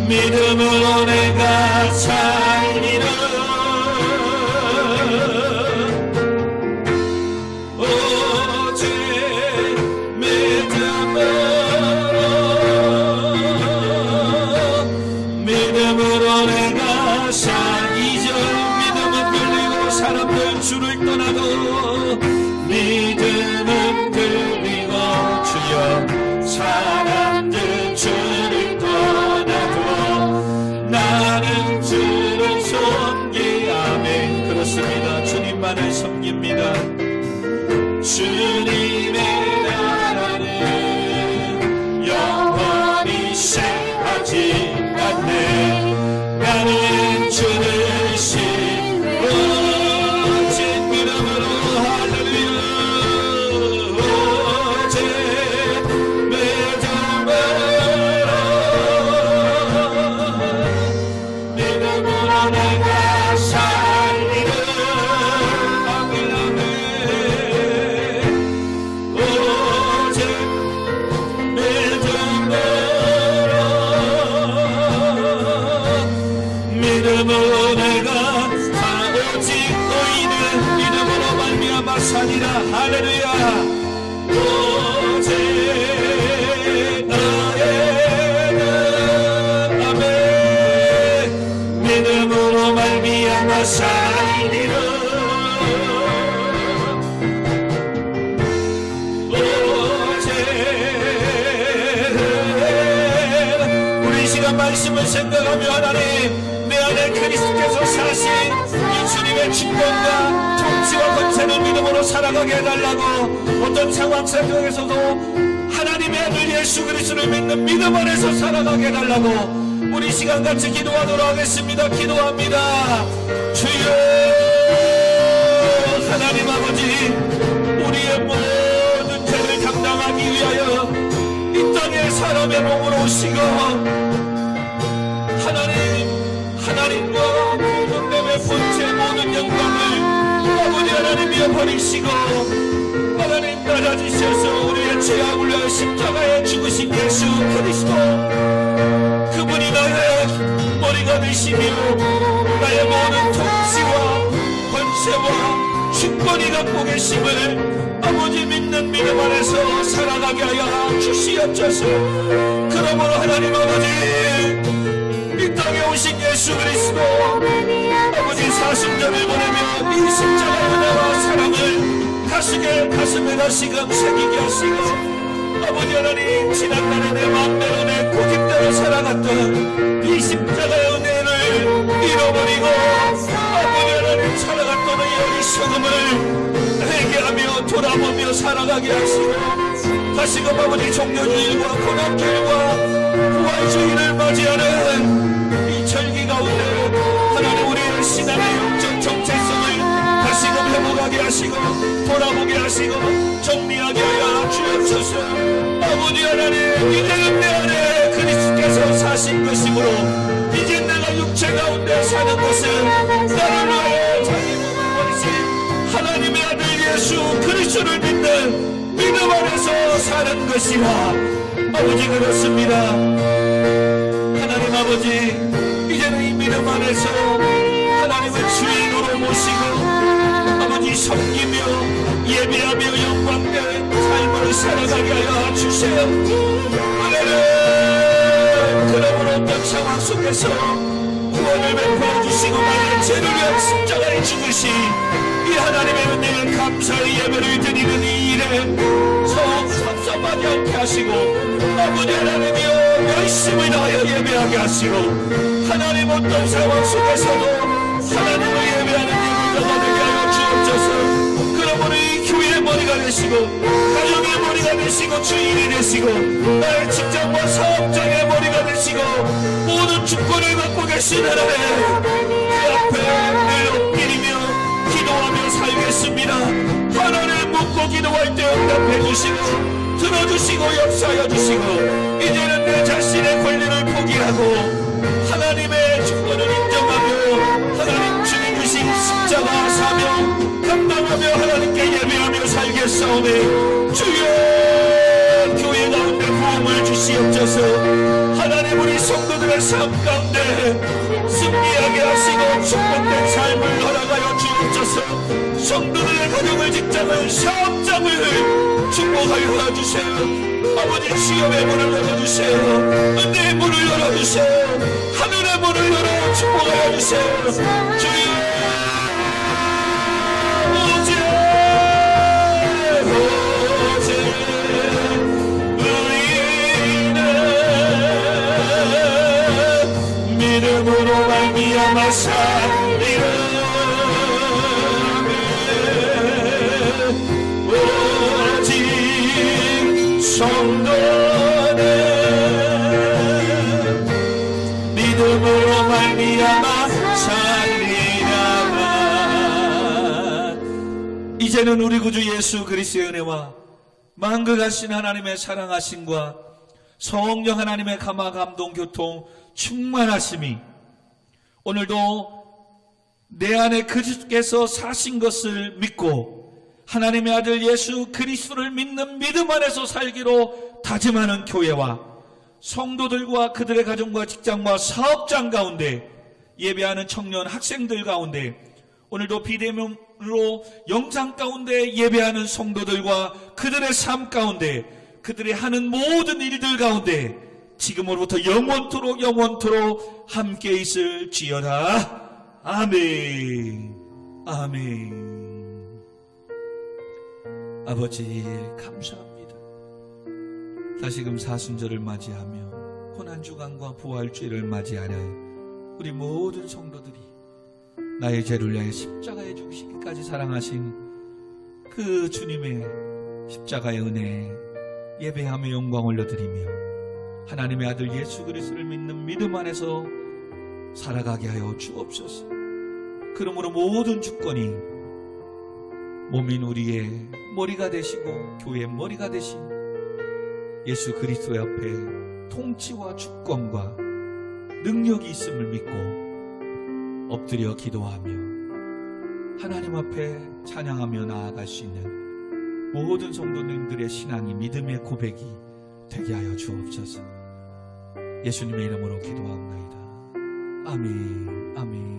믿음으로 내가 살리라. 오직 믿음으로 내가 이절 믿음은 들리고 사람들 주를 떠나도 믿음은 들리고 주여 사람들 주를 떠나도 나는 주를 섬기. 아멘. 그렇습니다. 주님만을 섬깁니다. 주님의 나라는 영원히 쇠하지 않네. 나는 주를 오직 믿음으로 할렐루야. 오직 믿음으로 내가 살리라. 아멘 아멘. 오직 믿음으로 내가 오직 너희는 믿음으로 말미암아 사니라. 할렐루야. 오직 너희는 아멘 믿음으로 말미암아 사니라. 우리 시간 말씀을 생각하며 하나님 내 안에 그리스도께서 사신 이 주님의 주권과 통치와 권세는 믿음으로 살아가게 해달라고. 어떤 상황 속에서도 하나님의 아들 예수 그리스도를 믿는 믿음 안에서 살아가게 해달라고 우리 시간 같이 기도하도록 하겠습니다. 기도합니다. 주여 하나님 아버지 우리의 모든 죄를 감당하기 위하여 이 땅에 사람의 몸으로 오시고 하나님과 하나님의 본체 모든 영광을 아버지 하나님이여 버리시고 하나님 낮아지셔서 우리의 죄악을 위하여 십자가에 죽으신 예수 그리스도 그분이 나의 머리가 되시며 나의 모든 통치와 권세와 주권이 갖고 계심을 아버지 믿는 믿음 안에서 살아가게 하여 주시옵소서. 그러므로 하나님 아버지 이 땅에 오신 예수 그리스도 아버지 사순절을 보내며 이 십자가의 은혜와 사랑을 가슴에 다시금 새기게 하시고 아버지 하나님 지난날에 내 맘대로 내 고집대로 살아갔던 이 십자가의 은혜를 잃어버리고 아버지 하나님 살아갔던 이 어리석음을 회개하며 돌아보며 살아가게 하시고 다시금 아버지 종려주일과 고난주일과 부활주일을 맞이하는 이 절기 가운데 하나님 우리의 신앙의 영적 정체성을 다시금 회복하게 하시고 돌아보게 하시고 정리하게 하여 주옵소서. 아버지 하나님 이제는 내 안에 그리스도께서 사신 것이므로 이제 내가 육체 가운데 사는 것은 나를 위하여 자기 몸을 버리신 하나님의 아들 예수 그리스도를 믿는 믿음 안에서 사는 것이라. 아버지 그렇습니다. 하나님 아버지 이제는 이 믿음 안에서 하나님을 주인으로 모시고 아버지 섬기며 예배하며 영광된 삶을 살아가게 하여 주세요. 그러므로 어떤 상황 속에서 구원을 베풀어 주시고 나의 죄를 위한 십자가에 죽으신 이 하나님의 은혜를 감사의 예배를 드리는 이 일에 섭섭하지 않게 하시고 아버지 하나님이여 열심을 다하여 예배하게 하시고, 하나님 어떤 상황 속에서도 하나님을 예배하는 예배자가 되게 하여 주옵소서. 그러므로 이 교회의 머리가 되시고, 가정의 머리가 되시고, 주인이 되시고, 나의 직장과 사업장의 머리가 되시고, 모든 주권을 갖고 계신 하나님, 그 앞에 늘 엎드리며 기도하며 살겠습니다. 하나님을 묻고 기도할 때 응답해 주시고, 들어주시고 역사하여 주시고, 이제는 내 자신의 권리를 포기하고 하나님의 주권을 인정하며 하나님 주님 주신 십자가 사명 감당하며 하나님께 예배하며 살겠사오니, 주여 교회 가운데 부흥을 주시옵소서. 하나님 우리 성도들의 삶 가운데 승리하게 하시고 축복된 삶을 허락하여 주옵소서. 성도들의 가정을, 직장을, 사업장을 축복하여 주세요. 아버지 주여의 문을 열어주세요. 은혜의 문을 열어주세요. 하늘의 문을 열어 축복하여 주세요. 주여 믿음으로 말미암아 살리라. 오직 성도는 믿음으로 말미암아 살리라. 이제는 우리 구주 예수 그리스도의 은혜와 만극하신 하나님의 사랑하심과 성령 하나님의 감화 감동 교통 충만하심이 오늘도 내 안에 그리스도께서 사신 것을 믿고 하나님의 아들 예수 그리스도를 믿는 믿음 안에서 살기로 다짐하는 교회와 성도들과 그들의 가정과 직장과 사업장 가운데 예배하는 청년 학생들 가운데 오늘도 비대면으로 영상 가운데 예배하는 성도들과 그들의 삶 가운데 그들이 하는 모든 일들 가운데 지금으로부터 영원토록 함께 있을지어다. 아멘. 아멘. 아버지 감사합니다. 다시금 사순절을 맞이하며 고난주간과 부활주일을 맞이하려 우리 모든 성도들이 나의 죄를 위하여 십자가에 죽으시기까지 사랑하신 그 주님의 십자가의 은혜에 예배하며 영광 올려드리며 하나님의 아들 예수 그리스도를 믿는 믿음 안에서 살아가게 하여 주옵소서. 그러므로 모든 주권이 몸인 우리의 머리가 되시고 교회의 머리가 되신 예수 그리스도 앞에 통치와 주권과 능력이 있음을 믿고 엎드려 기도하며 하나님 앞에 찬양하며 나아갈 수 있는 모든 성도님들의 신앙이 믿음의 고백이 되게 하여 주옵소서. 예수님의 이름으로 기도하옵나이다. 아멘. 아멘.